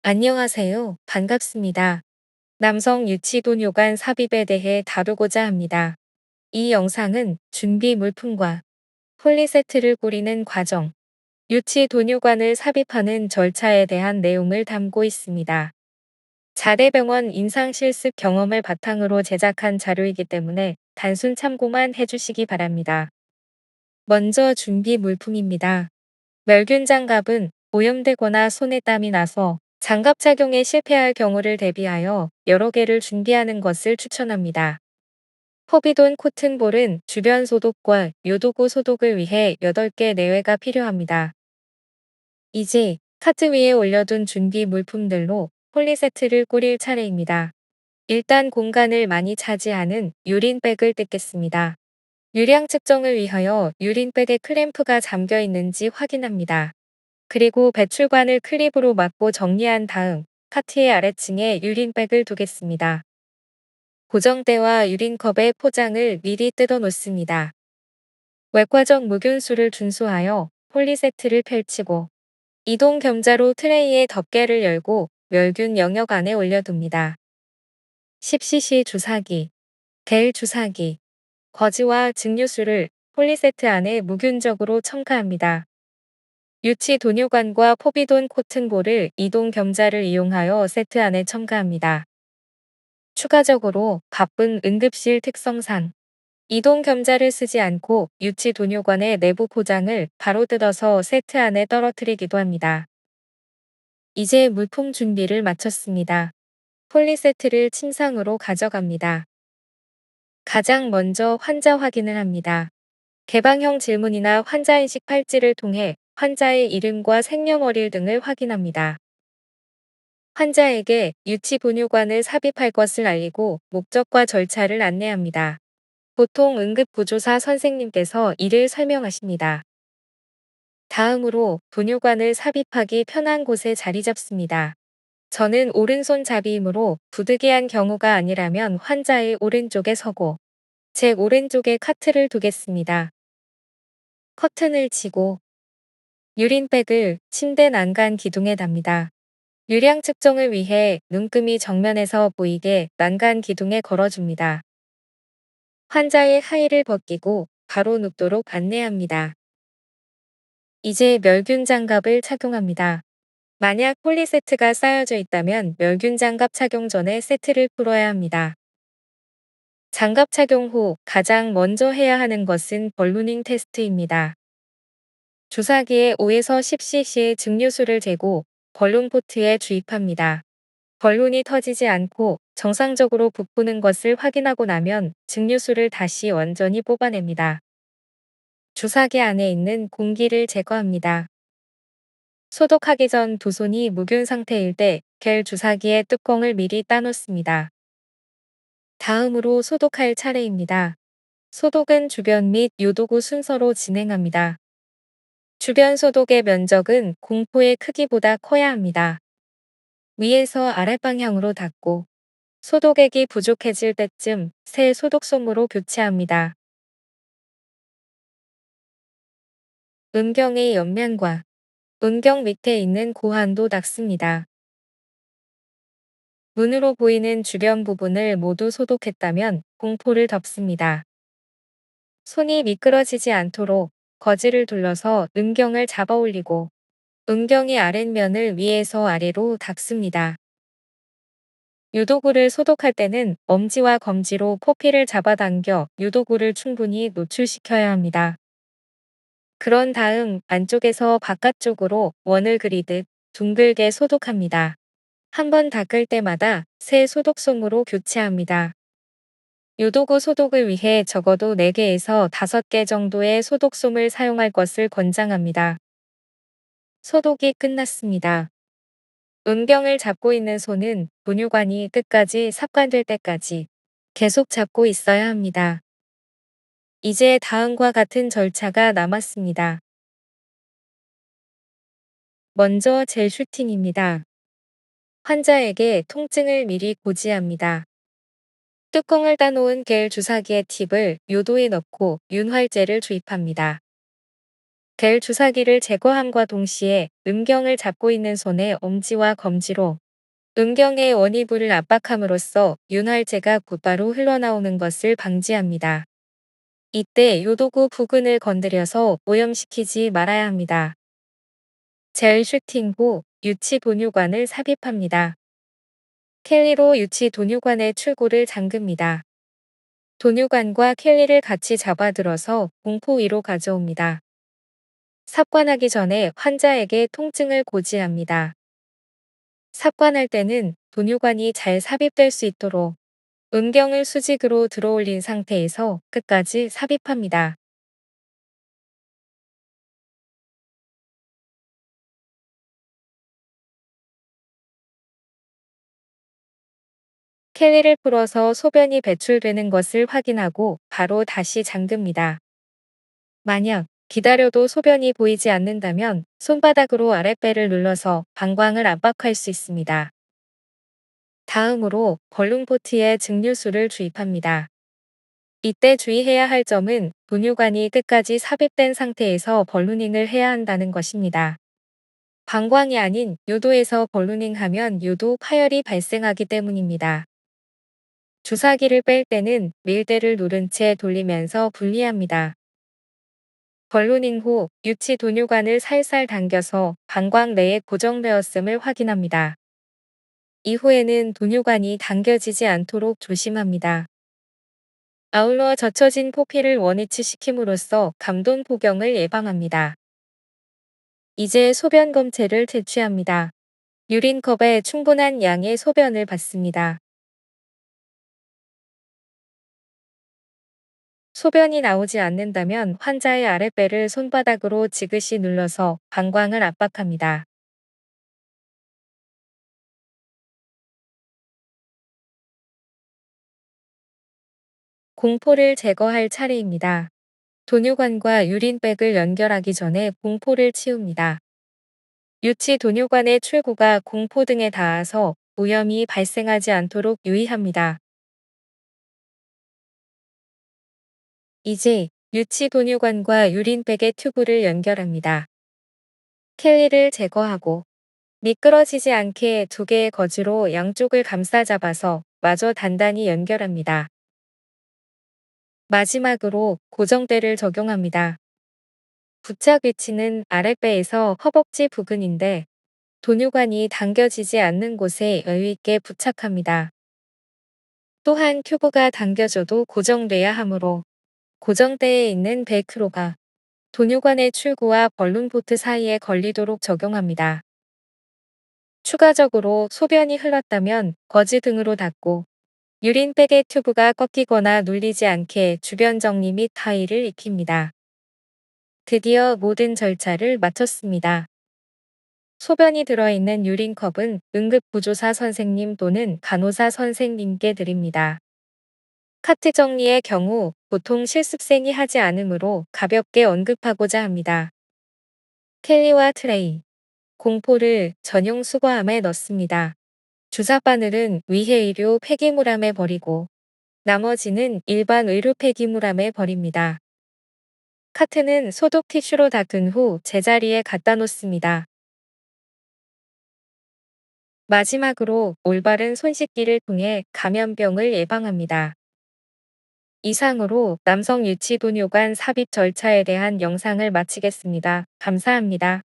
안녕하세요. 반갑습니다. 남성 유치도뇨관 삽입에 대해 다루고자 합니다. 이 영상은 준비 물품과 폴리세트를 꾸리는 과정, 유치도뇨관을 삽입하는 절차에 대한 내용을 담고 있습니다. 자대병원 임상실습 경험을 바탕으로 제작한 자료이기 때문에 단순 참고만 해주시기 바랍니다. 먼저 준비 물품입니다. 멸균 장갑은 오염되거나 손에 땀이 나서 장갑 착용에 실패할 경우를 대비하여 여러 개를 준비하는 것을 추천합니다. 포비돈 코튼볼은 주변 소독과 요도구 소독을 위해 8개 내외가 필요합니다. 이제 카트 위에 올려둔 준비 물품들로 폴리세트를 꾸릴 차례입니다. 일단 공간을 많이 차지하는 유린백을 뜯겠습니다. 유량 측정을 위하여 유린백에 클램프가 잠겨 있는지 확인합니다. 그리고 배출관을 클립으로 막고 정리한 다음 카트의 아래층에 유린백을 두겠습니다. 고정대와 유린컵의 포장을 미리 뜯어 놓습니다. 외과적 무균수를 준수하여 폴리세트를 펼치고 이동 겸자로 트레이의 덮개를 열고 멸균 영역 안에 올려둡니다. 10cc 주사기, 겔 주사기, 거즈와 증류수를 폴리세트 안에 무균적으로 첨가합니다. 유치 도뇨관과 포비돈 코튼볼을 이동 겸자를 이용하여 세트 안에 첨가합니다. 추가적으로 바쁜 응급실 특성상 이동 겸자를 쓰지 않고 유치 도뇨관의 내부 포장을 바로 뜯어서 세트 안에 떨어뜨리기도 합니다. 이제 물품 준비를 마쳤습니다. 폴리세트를 침상으로 가져갑니다. 가장 먼저 환자 확인을 합니다. 개방형 질문이나 환자인식 팔찌를 통해 환자의 이름과 생년월일 등을 확인합니다. 환자에게 유치보뇨관을 삽입할 것을 알리고 목적과 절차를 안내합니다. 보통 응급구조사 선생님께서 이를 설명하십니다. 다음으로 보뇨관을 삽입하기 편한 곳에 자리 잡습니다. 저는 오른손 잡이이므로 부득이한 경우가 아니라면 환자의 오른쪽에 서고 제 오른쪽에 카트를 두겠습니다. 커튼을 치고 유린백을 침대 난간 기둥에 답니다. 유량 측정을 위해 눈금이 정면에서 보이게 난간 기둥에 걸어줍니다. 환자의 하의를 벗기고 바로 눕도록 안내합니다. 이제 멸균 장갑을 착용합니다. 만약 폴리세트가 쌓여져 있다면 멸균 장갑 착용 전에 세트를 풀어야 합니다. 장갑 착용 후 가장 먼저 해야 하는 것은 벌루닝 테스트입니다. 주사기에 5에서 10cc의 증류수를 재고 벌룬 포트에 주입합니다. 벌룬이 터지지 않고 정상적으로 부푸는 것을 확인하고 나면 증류수를 다시 완전히 뽑아냅니다. 주사기 안에 있는 공기를 제거합니다. 소독하기 전 두 손이 무균 상태일 때 겔 주사기의 뚜껑을 미리 따놓습니다. 다음으로 소독할 차례입니다. 소독은 주변 및 요도구 순서로 진행합니다. 주변 소독의 면적은 공포의 크기보다 커야 합니다. 위에서 아랫방향으로 닫고 소독액이 부족해질 때쯤 새 소독솜으로 교체합니다. 음경의 옆면과 음경 밑에 있는 고환도 닦습니다. 눈으로 보이는 주변 부분을 모두 소독했다면 공포를 덮습니다. 손이 미끄러지지 않도록 거즈를 둘러서 음경을 잡아 올리고 음경의 아랫면을 위에서 아래로 닦습니다. 유도구를 소독할 때는 엄지와 검지로 포피를 잡아당겨 유도구를 충분히 노출시켜야 합니다. 그런 다음 안쪽에서 바깥쪽으로 원을 그리듯 둥글게 소독합니다. 한 번 닦을 때마다 새 소독솜으로 교체합니다. 유도구 소독을 위해 적어도 4개에서 5개 정도의 소독솜을 사용할 것을 권장합니다. 소독이 끝났습니다. 음경을 잡고 있는 손은 분유관이 끝까지 삽관될 때까지 계속 잡고 있어야 합니다. 이제 다음과 같은 절차가 남았습니다. 먼저 젤 슈팅입니다. 환자에게 통증을 미리 고지합니다. 뚜껑을 따놓은 겔 주사기의 팁을 요도에 넣고 윤활제를 주입합니다. 겔 주사기를 제거함과 동시에 음경을 잡고 있는 손의 엄지와 검지로 음경의 원위부를 압박함으로써 윤활제가 곧바로 흘러나오는 것을 방지합니다. 이때 요도구 부근을 건드려서 오염시키지 말아야 합니다. 젤 슈팅 후 유치 돈유관을 삽입합니다. 켈리로 유치 돈유관의 출구를 잠급니다. 돈유관과 켈리를 같이 잡아들어서 공포 위로 가져옵니다. 삽관하기 전에 환자에게 통증을 고지합니다. 삽관할 때는 돈유관이 잘 삽입될 수 있도록 음경을 수직으로 들어올린 상태에서 끝까지 삽입합니다. 켈리를 풀어서 소변이 배출되는 것을 확인하고 바로 다시 잠급니다. 만약 기다려도 소변이 보이지 않는다면 손바닥으로 아랫배를 눌러서 방광을 압박할 수 있습니다. 다음으로 벌룬포트에 증류수를 주입합니다. 이때 주의해야 할 점은 분유관이 끝까지 삽입된 상태에서 벌루닝을 해야 한다는 것입니다. 방광이 아닌 요도에서 벌루닝하면 요도 파열이 발생하기 때문입니다. 주사기를 뺄 때는 밀대를 누른 채 돌리면서 분리합니다. 벌루닝 후 유치 돈유관을 살살 당겨서 방광 내에 고정되었음을 확인합니다. 이후에는 돈유관이 당겨지지 않도록 조심합니다. 아울러 젖혀진 포피를 원위치시킴으로써 감돈 포경을 예방합니다. 이제 소변 검체를 채취합니다. 유린컵에 충분한 양의 소변을 받습니다. 소변이 나오지 않는다면 환자의 아랫배를 손바닥으로 지그시 눌러서 방광을 압박합니다. 공포를 제거할 차례입니다. 돈유관과 유린백을 연결하기 전에 공포를 치웁니다. 유치 돈유관의 출구가 공포 등에 닿아서 오염이 발생하지 않도록 유의합니다. 이제 유치 돈유관과 유린백의 튜브를 연결합니다. 켈리를 제거하고 미끄러지지 않게 두 개의 거즈로 양쪽을 감싸 잡아서 마저 단단히 연결합니다. 마지막으로 고정대를 적용합니다. 부착 위치는 아랫배에서 허벅지 부근인데 돈유관이 당겨지지 않는 곳에 여유있게 부착합니다. 또한 튜브가 당겨져도 고정돼야 하므로 고정대에 있는 벨크로가 돈유관의 출구와 벌룬포트 사이에 걸리도록 적용합니다. 추가적으로 소변이 흘렀다면 거즈 등으로 닫고 유린백의 튜브가 꺾이거나 눌리지 않게 주변 정리 및 타일을 익힙니다. 드디어 모든 절차를 마쳤습니다. 소변이 들어있는 유린컵은 응급구조사 선생님 또는 간호사 선생님께 드립니다. 카트 정리의 경우 보통 실습생이 하지 않으므로 가볍게 언급하고자 합니다. 켈리와 트레이, 공포를 전용 수거함에 넣습니다. 주사바늘은 위해 의료 폐기물함에 버리고 나머지는 일반 의료 폐기물함에 버립니다. 카트는 소독 티슈로 닦은 후 제자리에 갖다 놓습니다. 마지막으로 올바른 손 씻기를 통해 감염병을 예방합니다. 이상으로 남성 유치돈 요관 삽입 절차에 대한 영상을 마치겠습니다. 감사합니다.